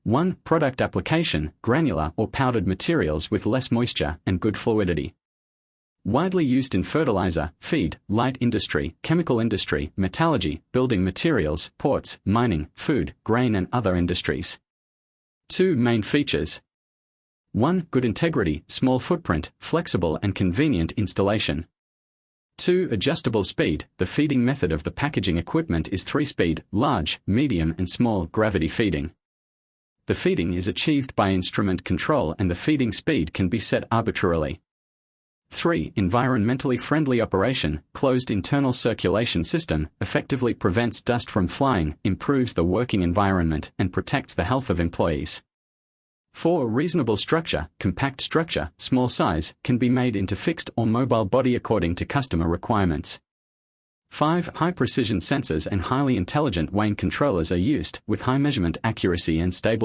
1. Product application, granular or powdered materials with less moisture and good fluidity. Widely used in fertilizer, feed, light industry, chemical industry, metallurgy, building materials, ports, mining, food, grain and other industries. 2. Main features. 1. Good integrity, small footprint, flexible and convenient installation. 2. Adjustable speed. The feeding method of the packaging equipment is 3-speed, large, medium and small gravity feeding. The feeding is achieved by instrument control and the feeding speed can be set arbitrarily. 3. Environmentally friendly operation. Closed internal circulation system effectively prevents dust from flying, improves the working environment and protects the health of employees. 4. Reasonable structure. Compact structure, small size, can be made into fixed or mobile body according to customer requirements. 5. High precision sensors and highly intelligent weighing controllers are used, with high measurement accuracy and stable